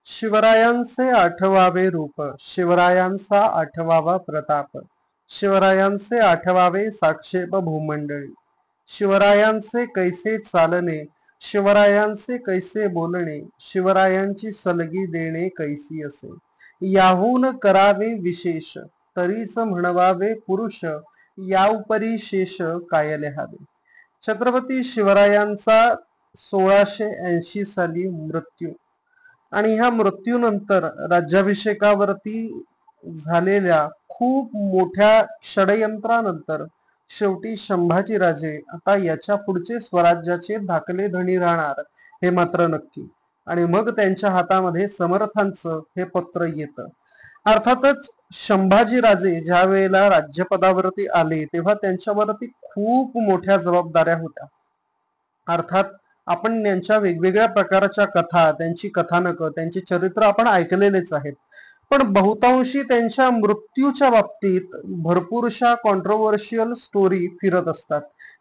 शिवरायांचे आठवावे रूप, शिवरायांचा आठवावा प्रताप, शिवरायांचे आठवावे साक्षेप भूमंडळी. शिवरायांचे कैसे चालणे, शिवरायांचे कैसे बोलणे, शिवरायांची सलगी देणे कैसी असे. याहून करावे विशेष, तरीच म्हणवावे पुरुष, याउपरी शेष काय लिहावे. छत्रपती शिवरायांचा 1680 साली मृत्यू आणि ह्या मृत्यूनंतर राज्याभिषेकावरती झालेल्या खूप मोठ्या षडयंत्रानंतर शेवटी संभाजीराजे आता याच्या पुढचे स्वराज्याचे धाकले धणी राहणार हे मात्र नक्की. आणि मग त्यांच्या हातामध्ये समर्थांचं हे पत्र येतं. अर्थातच संभाजीराजे ज्या वेळेला राज्यपदावरती आले तेव्हा त्यांच्यावरती खूप मोठ्या जबाबदाऱ्या होत्या. अर्थात आपण त्यांच्या वेगवेगळ्या प्रकारच्या कथा, त्यांची कथानकं, त्यांचे चरित्र आपण ऐकलेलेच आहेत. पण बहुतांशी त्यांच्या मृत्यूच्या बाबतीत भरपूरशा कॉन्ट्रोवर्शियल स्टोरी फिरत असतात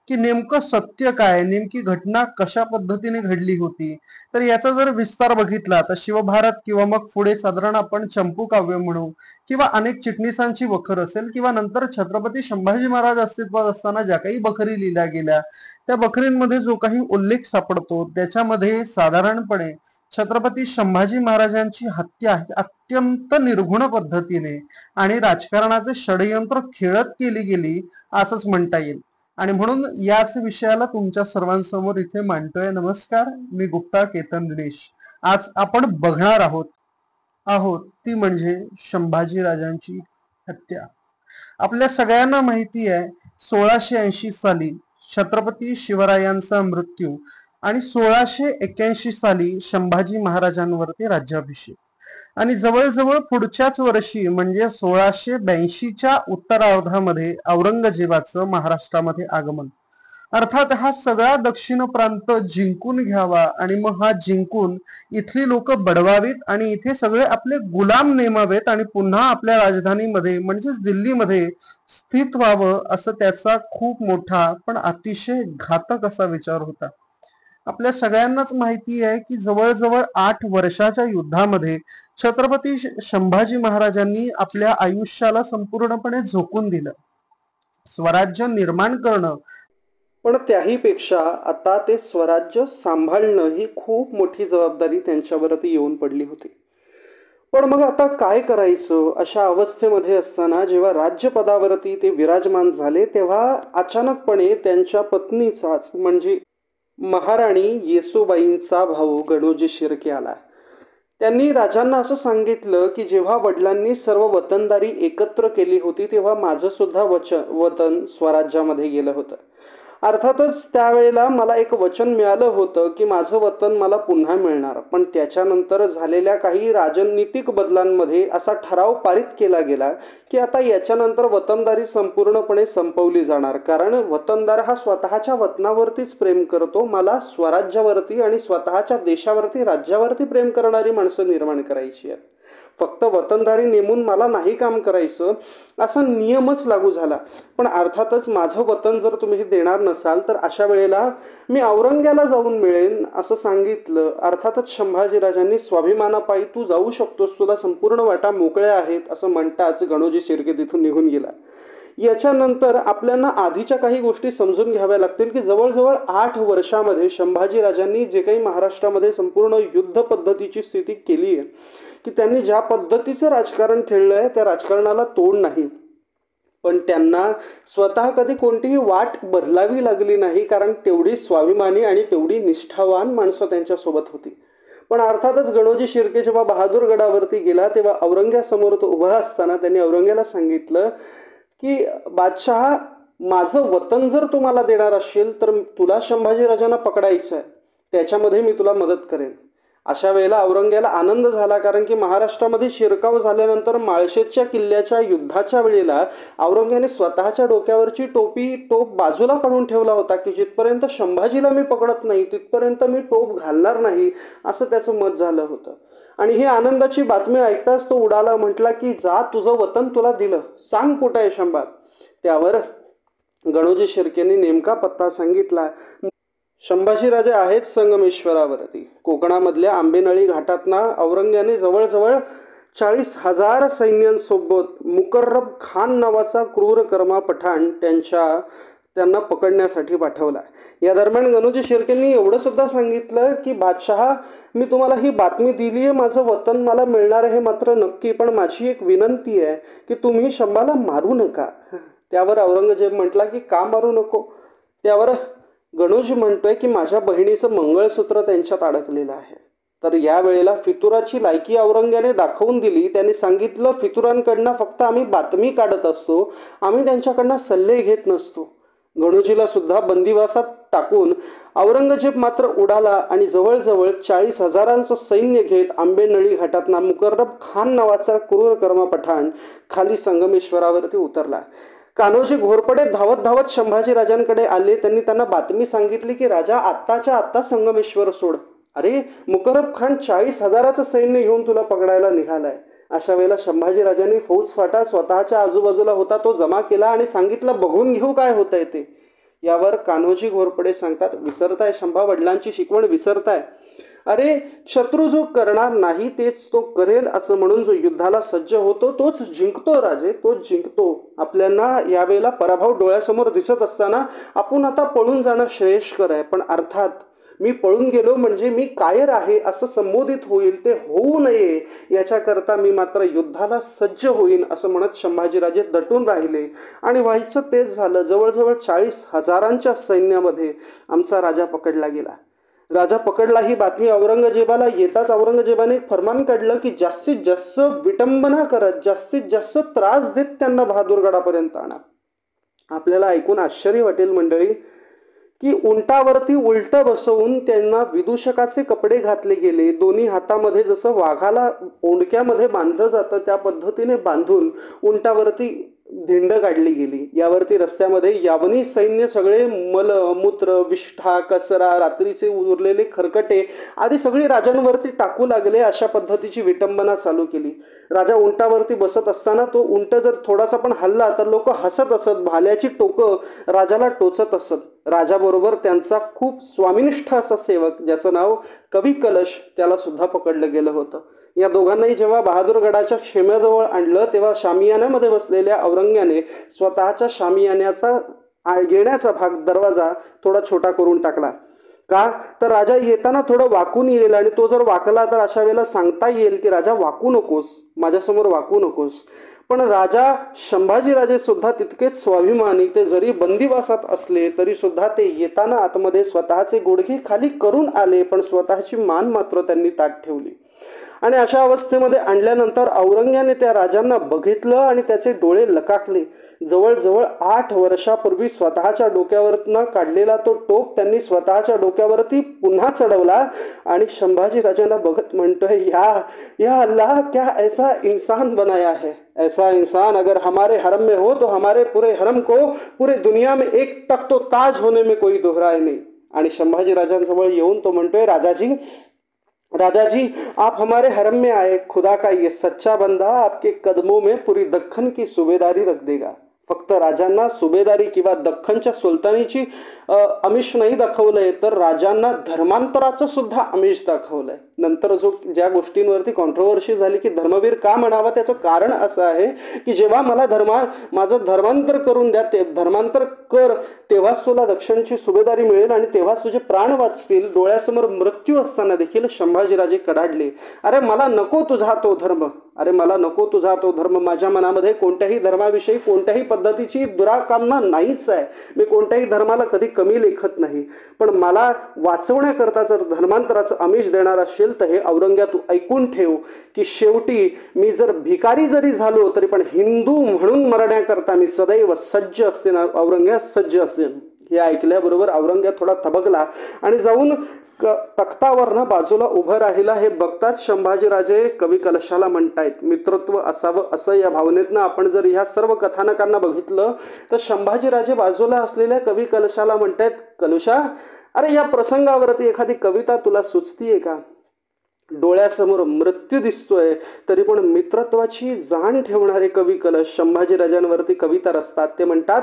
की नेमकं सत्य काय, नेमकी घटना कशा पद्धतीने घडली होती. तर याचा जर विस्तार बघितला तर शिवभारत किंवा मग पुढे साधारण आपण चंपू काव्य म्हणू किंवा अनेक चिटणीसांची बखर असेल किंवा नंतर छत्रपती संभाजी महाराज अस्तित्वात असताना ज्या काही बखरी लिहिल्या गेल्या त्या बखरींमध्ये जो काही उल्लेख सापडतो त्याच्यामध्ये साधारणपणे छत्रपती संभाजी महाराजांची हत्या अत्यंत निर्घुण पद्धतीने आणि राजकारणाचे षडयंत्र खेळत केली गेली असंच म्हणता येईल. आणि म्हणून याच विषयाला तुमच्या सर्वांसमोर इथे मांडतोय. नमस्कार, मी गुप्ता केतन दिनेश. आज आपण बघणार आहोत ती म्हणजे संभाजी राजांची हत्या. आपल्या सगळ्यांना माहिती आहे 1680 साली छत्रपती शिवरायांचा मृत्यू आणि 1681 साली संभाजी महाराजांवरती राज्याभिषेक आणि जवळजवळ पुढच्याच वर्षी म्हणजे 1682च्या उत्तरार्धामध्ये औरंगजेबाचं महाराष्ट्रामध्ये आगमन. अर्थात हा सगळा दक्षिण प्रांत जिंकून घ्यावा आणि मग हा जिंकून इथली लोक बडवावीत आणि इथे सगळे आपले गुलाम नेमावेत आणि पुन्हा आपल्या राजधानीमध्ये म्हणजेच दिल्लीमध्ये स्थित व्हावं असं त्याचा खूप मोठा पण अतिशय घातक असा विचार होता. आपल्या सगळ्यांनाच माहिती आहे की जवळजवळ 8 वर्षाच्या युद्धामध्ये छत्रपती संभाजी महाराजांनी आपल्या आयुष्याला संपूर्णपणे झोकून दिलं. स्वराज्य निर्माण करणं, पण त्याही पेक्षा आता ते स्वराज्य सांभाळणं ही खूप मोठी जबाबदारी त्यांच्यावरती येऊन पडली होती. पण मग आता काय करायचं अशा अवस्थेमध्ये असताना जेव्हा राज्यपदावरती ते विराजमान झाले तेव्हा अचानकपणे त्यांच्या पत्नीचाच म्हणजे महाराणी येसूबाईंचा भाऊ गणोजी शिर्के आला. त्यांनी राजांना असं सांगितलं की जेव्हा वडिलांनी सर्व वतनदारी एकत्र केली होती तेव्हा माझं सुद्धा वतन स्वराज्यामध्ये गेलं होतं. अर्थातच त्यावेळेला मला एक वचन मिळालं होतं की माझं वतन मला पुन्हा मिळणार. पण त्याच्यानंतर झालेल्या काही राजनीतिक बदलांमध्ये असा ठराव पारित केला गेला की आता याच्यानंतर वतनदारी संपूर्णपणे संपवली जाणार. कारण वतनदार हा स्वतःच्या वतनावरतीच प्रेम करतो. मला स्वराज्यावरती आणि स्वतःच्या देशावरती राज्यावरती प्रेम करणारी माणसं निर्माण करायची आहेत. फक्त वतनदारी नेमून मला नाही काम करायचं असा नियमच लागू झाला. पण अर्थातच माझं वतन जर तुम्ही देणार नसाल तर अशा वेळेला मी औरंग्याला जाऊन मिळेन असं सांगितलं. अर्थातच संभाजीराजांनी स्वाभिमानापायी तू जाऊ शकतोस, तुला संपूर्ण वाटा मोकळ्या आहेत असं म्हणताच गणोजी शिर्के तिथून निघून गेला. याच्यानंतर आपल्याला आधीच्या काही गोष्टी समजून घ्याव्या लागतील की जवळजवळ 8 वर्षामध्ये संभाजीराजांनी जे काही महाराष्ट्रामध्ये संपूर्ण युद्ध पद्धतीची स्थिती केली आहे की त्यांनी ज्या पद्धतीचं राजकारण खेळलं आहे त्या राजकारणाला तोड नाही. पण त्यांना स्वतः कधी कोणतीही वाट बदलावी लागली नाही कारण तेवढी स्वाभिमानी आणि तेवढी निष्ठावान माणसं त्यांच्यासोबत होती. पण अर्थातच गणोजी शिर्के जेव्हा बहादूरगडावरती गेला तेव्हा औरंग्यासमोर तो उभा असताना त्यांनी औरंग्याला सांगितलं की बादशहा, माझं वतन जर तुम्हाला देणार असेल तर तुला संभाजीराजांना पकडायचं आहे, त्याच्यामध्ये मी तुला मदत करेन. अशा वेळेला औरंग्याला आनंद झाला कारण की महाराष्ट्रामध्ये शिरकाव झाल्यानंतर माळशेजच्या किल्ल्याच्या युद्धाच्या वेळेला औरंग्याने स्वतःच्या डोक्यावरची टोप बाजूला काढून ठेवला होता की जिथपर्यंत संभाजीला मी पकडत नाही तिथपर्यंत मी टोप घालणार नाही असं त्याचं मत झालं होतं. आणि ही आनंदाची बातमी ऐकताच तो उडाला, म्हटला की जा, तुझं वतन तुला दिलं, सांग कुठं आहे शंभा. त्यावर गणोजी शिर्केंनी नेमका पत्ता सांगितला. संभाजीराजे आहेत संगमेश्वरावरती. कोकणामधल्या आंबेनळी घाटातना औरंग्याने जवळजवळ 40,000 सैन्यांसोबत मुकर्रब खान नावाचा क्रूरकर्मा पठाण त्यांना पकडण्यासाठी पाठवला. या दरम्यान गणोजी शिर्केंनी एवढं सुद्धा सांगितलं की बादशहा, मी तुम्हाला ही बातमी दिली आहे, माझं वतन मला मिळणार आहे मात्र नक्की, पण माझी एक विनंती आहे की तुम्ही शंभाला मारू नका. त्यावर औरंगजेब म्हटला की का मारू नको. त्यावर गणोजी म्हणतोय की माझ्या बहिणीचं मंगळसूत्र त्यांच्यात अडकलेलं आहे. तर यावेळेला फितुराची लायकी औरंग्याने दाखवून दिली. त्याने सांगितलं, फितुरांकडनं फक्त आम्ही बातमी काढत असतो, आम्ही त्यांच्याकडनं सल्ले घेत नसतो. गणोजीला सुद्धा बंदिवासात टाकून औरंगजेब मात्र उडाला आणि जवळजवळ 40,000 सैन्य घेत आंबेनळी घाटातना मुकर्रब खान नावाचा क्रूरकर्मा पठाण खाली संगमेश्वरावरती उतरला. कान्होजी घोरपडे धावत धावत संभाजीराजांकडे आले. त्यांनी त्यांना बातमी सांगितली की राजा, आत्ताच्या आत्ता संगमेश्वर सोड. अरे, मुकर्रब खान 40,000 सैन्य घेऊन तुला पकडायला निघालाय. अशा वेळेला संभाजीराजांनी फौजफाटा स्वतःच्या आजूबाजूला होता तो जमा केला आणि सांगितलं, बघून घेऊ काय होतंय ते. यावर कान्होजी घोरपडे सांगतात, विसरताय शंभा, वडिलांची शिकवण विसरताय. अरे, शत्रू जो करणार नाही तेच तो करेल असं म्हणून जो युद्धाला सज्ज होतो तोच जिंकतो राजे, तोच जिंकतो. आपल्याला यावेळेला पराभव डोळ्यासमोर दिसत असताना आपण आता पळून जाणं श्रेयस्कर आहे. पण अर्थात मी पळून गेलो म्हणजे मी कायर आहे असं संबोधित होईल, ते होऊ नये याच्याकरता मी मात्र युद्धाला सज्ज होईन असं म्हणत संभाजीराजे दटून राहिले. आणि व्हायचं तेच झालं. जवळजवळ 40,000 सैन्यामध्ये आमचा राजा पकडला गेला. राजा पकडला ही बातमी औरंगजेबाला येताच औरंगजेबाने एक फरमान काढलं की जास्तीत जास्त विटंबना करत, जास्तीत जास्त त्रास देत त्यांना बहादूरगडापर्यंत आणा. आपल्याला ऐकून आश्चर्य वाटेल मंडळी की उंटावरती उलट बसवून त्यांना विदूषकाचे कपडे घातले गेले. दोन्ही हातामध्ये जसं वाघाला ओंडक्यामध्ये बांधलं जातं त्या पद्धतीने बांधून उंटावरती धिंड काढली गेली. यावरती रस्त्यामध्ये यावनी सैन्य सगळे मल मूत्र विष्ठा कचरा रात्रीचे उरलेले खरकटे आदी सगळी राजांवरती टाकू लागले. अशा पद्धतीची विटंबना चालू केली. राजा उंटावरती बसत असताना तो उंट जर थोडासा पण हल्ला तर लोक हसत असत, भाल्याची टोकं राजाला टोचत असत. राजाबरोबर त्यांचा खूप स्वामिनिष्ठ असा सेवक ज्याचं नाव कवी कलश, त्याला सुद्धा पकडलं गेलं होतं. या दोघांनाही जेव्हा बहादूरगडाच्या खेम्याजवळ आणलं तेव्हा शामियान्यामध्ये बसलेल्या औरंग्याने स्वतःच्या शामियान्याचा येण्याचा भाग दरवाजा थोडा छोटा करून टाकला. का तर राजा येताना थोडं वाकून येईल आणि तो जर वाकला तर अशा वेळेला सांगता येईल की राजा वाकू नकोस, माझ्यासमोर वाकू नकोस. पण राजा संभाजीराजे सुद्धा तितकेच स्वाभिमानी. ते जरी बंदिवासात असले तरी सुद्धा ते येताना आतमध्ये स्वतःचे गुडघे खाली करून आले, पण स्वतःची मान मात्र त्यांनी ताठ ठेवली. आणि अशा अवस्थेमध्ये आणल्यानंतर औरंग्याने त्या राजांना बघितलं आणि त्याचे डोळे लकाकले. जवळजवळ 8 वर्षापूर्वी स्वतःच्या डोक्यावरनं काढलेला तो टोप त्यांनी स्वतःच्या डोक्यावरती पुन्हा चढवला आणि संभाजी राजांना बघत म्हणतोय, या अल्लाह, क्या ऐसा इंसान बनाया है. ऐसा इंसान अगर हमारे हरम में हो तो हमारे पूरे हरम को पूरे दुनिया में एक तक तो ताज होने में कोई दोहराए नहीं. आणि संभाजी राजांजवळ येऊन तो म्हणतोय, राजाजी आप हमारे हरम में आए, खुदा का ये सच्चा बंदा आपके कदमों में पूरी दख्खन की सुबेदारी रख देगा. फक्त राजांना सुबेदारी किंवा दख्खनच्या सुलतानीची आमिष नाही दाखवलंय, तर राजांना धर्मांतराचं सुद्धा आमिष दाखवलंय. नंतर ज्या गोष्टींवरती कॉन्ट्रोवर्सी झाली की धर्मवीर का म्हणावा, त्याचं कारण असं आहे की जेव्हा मला माझं धर्मांतर करून द्या, ते धर्मांतर कर, तेव्हाच तुला दक्षिणची सुबेदारी मिळेल आणि तेव्हाच तुझे प्राण वाचतील. डोळ्यासमोर मृत्यू असताना देखील संभाजीराजे कडाडले, अरे मला नको तुझा तो धर्म, अरे मला नको तुझा तो धर्म. माझ्या मनामध्ये कोणत्याही धर्माविषयी कोणत्याही पद्धतीची दुराकामना नाहीच आहे. मी कोणत्याही धर्माला कधी कमी लेखत नाही. पण मला वाचवण्याकरता जर धर्मांतराचं आमिष देणार असेल तर हे औरंग्या तू ऐकून ठेव की शेवटी मी जर भिकारी जरी झालो तरी पण हिंदू म्हणून मरण्याकरता मी सदैव सज्ज असेन, औरंग्या सज्ज असेन. हे ऐकल्याबरोबर औरंग्या थोडा थबकला आणि जाऊन तख्तावरनं बाजूला उभं राहिला. हे बघताच संभाजीराजे कवी कलशाला म्हणतायत, मित्रत्व असावं असं या भावनेतनं आपण जर ह्या सर्व कथानकांना बघितलं तर संभाजीराजे बाजूला असलेल्या कवी कलशाला म्हणतायत, कलशा, अरे या प्रसंगावरती एखादी कविता तुला सुचतीये का. डोळ्यासमोर मृत्यू दिसतोय तरी पण मित्रत्वाची जाण ठेवणारे कवी कलश संभाजीराजांवरती कविता रचतात. ते म्हणतात,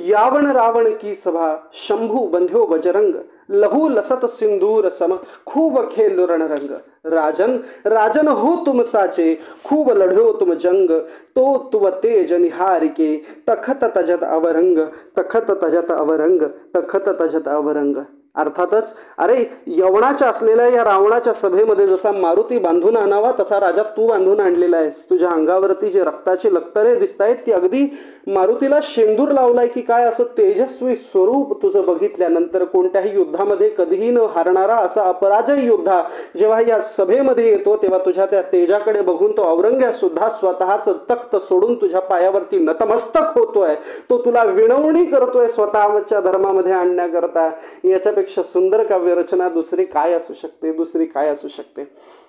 यावण रावण की सभा शंभू बंध्यो बजरंग, लहू लसत सिंदूर सम, खूब खेलो रणरंग। राजन राजन हो तुम साचे, खूब लढ्यो तुम जंग, तो तुव तेज निहारिके, तखत तजत अवरंग, तखत तजत अवरंग, तखत तजत अवरंग। अर्थातच अरे यवनाच्या असलेल्या या रावणाच्या सभेमध्ये जसा मारुती बांधून आणावा तसा राजा तू बांधून आणलेला आहेस। तुझ्या अंगावरती जे रक्ताची लक्तरे दिसत आहेत ती अगदी मारुतीला शेंदूर लावलाय की काय असं तेजस्वी स्वरूप तुझं बघितल्यानंतर कोणत्याही युद्धामध्ये कधीही न हारणारा असा अपराजय योद्धा जेव्हा या सभेमध्ये येतो तेव्हा तुझ्या त्या तेजाकडे बघून तो औरंग्या सुद्धा स्वतःच तख्त सोडून तुझ्या पायावरती नतमस्तक होतोय। तो तुला विनवणी करतोय स्वतःच्या धर्मामध्ये आणण्याकरता। याच्यापेक्षा सुंदर काव्यरचना दुसरी काय असू शकते, दुसरी काय असू शकते।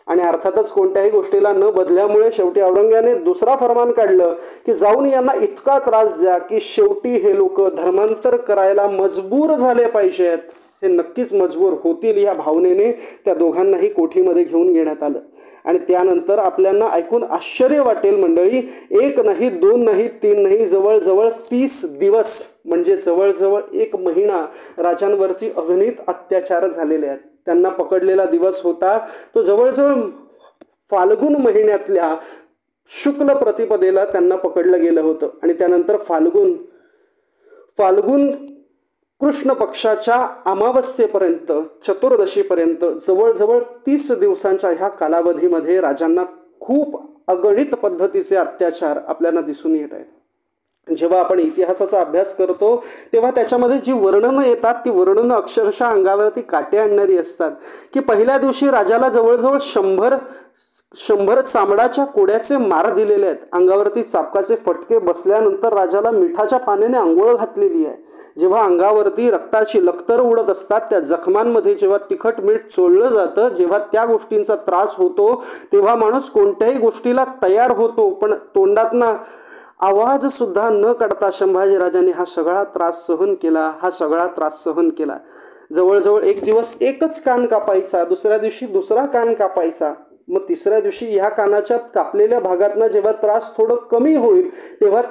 आणि अर्थातच कोणत्याही गोष्टीला न बदल्यामुळे शेवटी औरंग्याने दुसरा फरमान काढलं की जाऊन यांना इतका त्रास द्या की शेवटी हे लोक धर्मांतर करायला मजबूर झाले पाहिजेत। हे नक्कीच मजबूर होतील या भावनेने त्या दोघांनाही कोठीमध्ये घेऊन घेण्यात आलं। आणि त्यानंतर आपल्याला ऐकून आश्चर्य वाटेल मंडळी, एक नाही, दोन नाही, तीन नाही, जवळजवळ 30 दिवस म्हणजे जवळजवळ 1 महिना राजांवरती अगणित अत्याचार झालेले आहेत। त्यांना पकडलेला दिवस होता तो जवळजवळ फाल्गुन महिन्यातल्या शुक्ल प्रतिपदेला त्यांना पकडलं गेलं होतं। आणि त्यानंतर फाल्गुन कृष्ण पक्षाच्या अमावस्येपर्यंत चतुर्दशीपर्यंत जवळजवळ 30 दिवसांच्या ह्या कालावधीमध्ये राजांना खूप अगणित पद्धतीचे अत्याचार आपल्याला दिसून येत आहेत। जेव्हा आपण इतिहासाचा अभ्यास करतो तेव्हा त्याच्यामध्ये जी वर्णनं येतात ती वर्णनं अक्षरशः अंगावरती काटे आणणारी असतात। की पहिल्या दिवशी राजाला जवळजवळ 100 चामडाच्या कोड्याचे मार दिलेले आहेत। अंगावरती चापकाचे फटके बसल्यानंतर राजाला मिठाच्या पाण्याने आंघोळ घातलेली आहे। जेव्हा अंगावरती रक्ताची लक्तर उडत असतात त्या जखमांमध्ये जेव्हा तिखट मीठ चोळलं जातं, जेव्हा त्या गोष्टींचा त्रास होतो तेव्हा माणूस कोणत्याही गोष्टीला तयार होतो, पण तोंडातनं आवाज सुद्धा न काढता संभाजीराजांनी हा सगळा त्रास सहन केला। जवळजवळ एक दिवस एकच कान कापायचा, दुसऱ्या दिवशी दुसरा कान कापायचा, मग तिसऱ्या दिवशी ह्या कानाच्या कापलेल्या भागातनं जेव्हा त्रास थोडं कमी होईल तेव्हा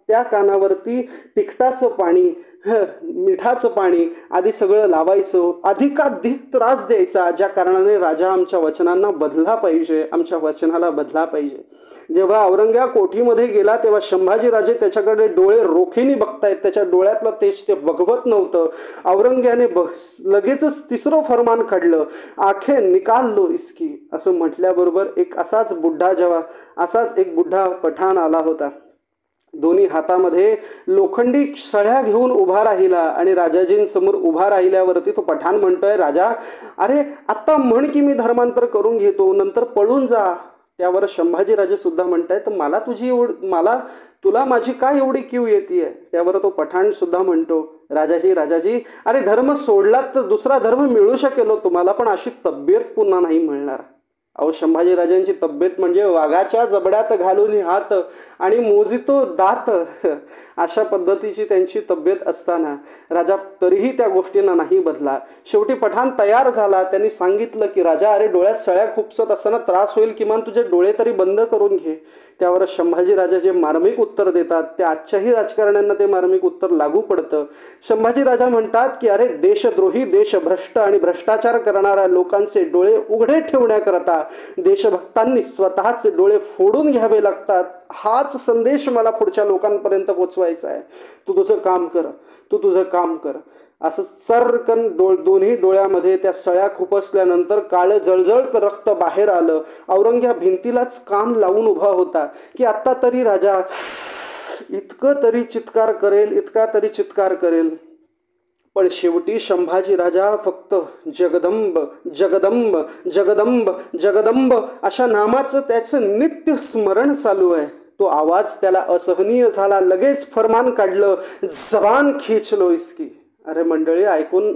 त्या कानावरती तिखटाचं पाणी, मिठाचं पाणी आधी सगळं लावायचं, अधिकाधिक त्रास द्यायचा, ज्या कारणाने राजा आमच्या वचनांना बदला पाहिजे, आमच्या वचनाला बदला पाहिजे। जेव्हा औरंग्या कोठीमध्ये गेला तेव्हा संभाजीराजे त्याच्याकडे डोळे रोखीने बघतायत, त्याच्या डोळ्यातलं तेज ते बघवत नव्हतं। औरंग्याने लगेचच तिसरं फरमान काढलं, आखे निकाल लो इसकी, असं म्हटल्याबरोबर असाच एक बुड्ढा पठाण आला होता। दोन्ही हातामध्ये लोखंडी सळ्या घेऊन उभा राहिला आणि राजाजींसमोर उभा राहिल्यावरती तो पठाण म्हणतोय, राजा अरे आत्ता म्हण की मी धर्मांतर करून घेतो, नंतर पळून जा। त्यावर संभाजीराजे सुद्धा म्हणतायत, तुला माझी काय एवढी कीव येते। त्यावर तो पठाण सुद्धा म्हणतो, राजाजी अरे धर्म सोडलात तर दुसरा धर्म मिळू शकेल तुम्हाला, पण अशी तब्येत पुन्हा नाही मिळणार। अहो संभाजीराजांची तब्येत म्हणजे वाघाच्या जबड्यात घालून हात आणि मोजितो दात, अशा पद्धतीची त्यांची तब्येत असताना राजा तरीही त्या गोष्टींना नाही बदला। शेवटी पठाण तयार झाला, त्यांनी सांगितलं की राजा अरे डोळ्यात सळ्या खुपसत असताना त्रास होईल, किमान तुझे डोळे तरी बंद करून घे। त्यावर संभाजीराजा जे मार्मिक उत्तर देतात ते आजच्याही राजकारण्यांना ते मार्मिक उत्तर लागू पडतं। संभाजीराजा म्हणतात की अरे देशद्रोही, देशभ्रष्ट आणि भ्रष्टाचार करणाऱ्या लोकांचे डोळे उघडे ठेवण्याकरता देशभक्तांनी स्वतःचे डोळे फोडून घ्यावे लागतात, हाच संदेश मला पुढच्या लोकांपर्यंत पोचवायचा आहे। तू तुझं काम कर। असं सरकन दोन्ही डोळ्यामध्ये त्या सळ्या खुपसल्यानंतर काळं जळजळत रक्त बाहेर आलं। औरंग्या भिंतीलाच कान लावून उभा होता की आत्ता तरी राजा इतका तरी चित्कार करेल, पण शेवटी संभाजीराजा फक्त जगदंब जगदंब जगदंब जगदंब अशा नामाचं त्याचं नित्य स्मरण चालू आहे। तो आवाज त्याला असहनीय झाला, लगेच फरमान काढलं, जबान खींच लो इसकी। अरे मंडळी ऐकून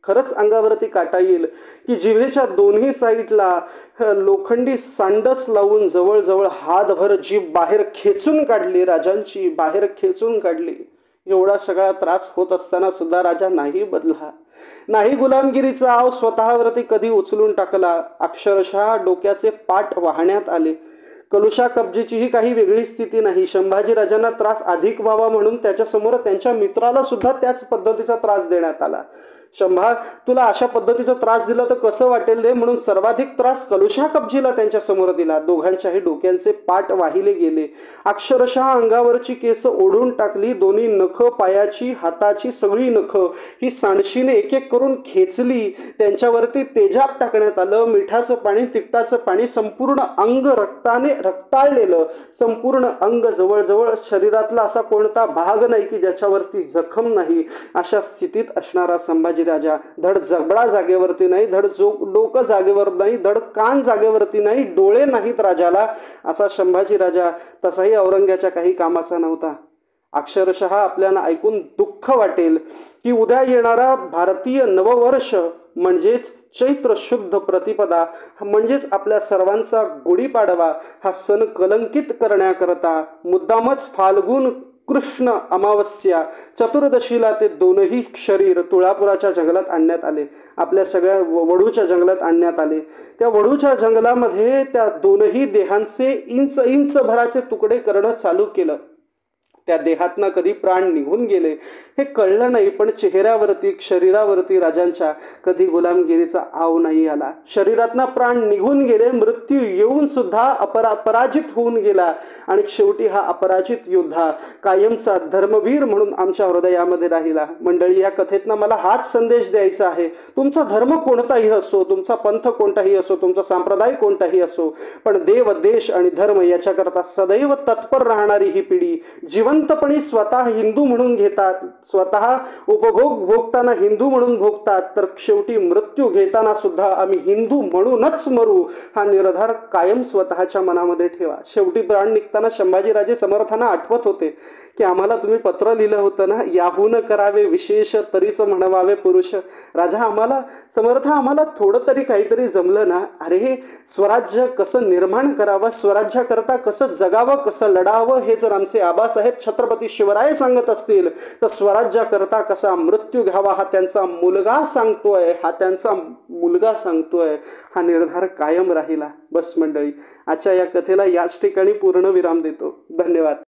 खरंच अंगावरती काटा येईल की जिभेच्या दोन्ही साईडला लोखंडी सांडस लावून जवळजवळ हातभर जीभ बाहेर खेचून काढली, राजांची बाहेर खेचून काढली। एवढा सगळा त्रास होत असताना सुद्धा राजा नाही बदला, नाही गुलामगिरीचा आव स्वतःवरती कधी उचलून टाकला। अक्षरशः डोक्याचे पाट वाहण्यात आले। कलुषा कब्जेचीही काही वेगळी स्थिती नाही। संभाजीराजांना त्रास अधिक व्हावा म्हणून त्याच्यासमोर त्यांच्या मित्राला सुद्धा त्याच पद्धतीचा त्रास देण्यात आला। शंभा, तुला अशा पद्धतीचा त्रास दिला तर कसं वाटेल रे, म्हणून सर्वाधिक त्रास कलुषा कब्जीला त्यांच्या समोर दिला. दोघांच्याही डोक्यांचे पाट वाहिले गेले. अक्षरशः अंगावरची केस ओढून टाकली. दोन्ही नख, पायाची, हाताची सगळी नख ही सांडशीने एक एक करून खेचली. त्यांच्यावरती तेजाब टाकण्यात आलं. मिठाचं पाणी, तिखटाचं पाणी, संपूर्ण अंग रक्ताने रक्ताळलेलं. संपूर्ण अंग, जवळजवळ शरीरातला असा कोणता भाग नाही की ज्याच्यावरती जखम नाही. अशा स्थितीत असणारा संभाजी राजा, धड जबडा जागेवरती नाही, धड डोकं जागेवर नाही, धड कान जागेवरती नाही, डोळे नाहीत राजाला, असा संभाजी राजा तसाही औरंग्याच्या काही कामाचा नव्हता. अक्षरशः आपल्याला ऐकून दुःख वाटेल की उद्या येणारा भारतीय नववर्ष म्हणजेच चैत्र शुद्ध प्रतिपदा म्हणजेच आपल्या सर्वांचा गुढीपाडवा हा सण कलंकित करण्याकरता मुद्दामच फाल्गुन कृष्ण अमावस्या चतुर्दशीला ते दोनही शरीर तुळापुराच्या जंगलात आणण्यात आले. आपल्या सगळ्या वडूच्या जंगलात आणण्यात आले. त्या वडूच्या जंगलामध्ये त्या दोनही देहांचे इंच इंच भराचे तुकडे करणं चालू केलं. त्या देहातनं कधी प्राण निघून गेले हे कळलं नाही, पण चेहऱ्यावरती, शरीरावरती राजांच्या कधी गुलामगिरीचा आव नाही आला. शरीरातनं प्राण निघून गेले, मृत्यू येऊन सुद्धा पराजित होऊन गेला. आणि शेवटी हा अपराजित योद्धा कायमचा धर्मवीर म्हणून आमच्या हृदयामध्ये राहिला. मंडळी, या कथेतनं मला हाच संदेश द्यायचा आहे. तुमचा धर्म कोणताही असो, तुमचा पंथ कोणताही असो, तुमचा संप्रदाय कोणताही असो, पण देव, देश आणि धर्म याच्याकरता सदैव तत्पर राहणारी ही पिढी जिवंतपणी स्वतः हिंदू म्हणून घेतात, स्वतः उपभोग भोगताना हिंदू म्हणून भोगतात, तर शेवटी मृत्यू घेताना सुद्धा आम्ही हिंदू म्हणूनच मरू हा निर्धार कायम स्वतःच्या मनामध्ये ठेवा. शेवटी प्राण निघताना संभाजीराजे समर्थांना आठवत होते की आम्हाला तुम्ही पत्र लिहिलं होतं ना, याहून करावे विशेष तरीच म्हणवावे पुरुष. राजा, आम्हाला समर्थ, आम्हाला थोडं तरी काहीतरी जमलं ना. अरे, स्वराज्य कसं निर्माण करावं, स्वराज्याकरता कसं जगावं, कसं लढावं हे जर आमचे आबासाहेब छत्रपती शिवराय सांगत असतील तर स्वराज्याकरता कसा मृत्यू घ्यावा हा त्यांचा मुलगा सांगतोय, हा निर्धार कायम राहिला. बस मंडळी, आजच्या या कथेला याच ठिकाणी पूर्ण विराम देतो. धन्यवाद.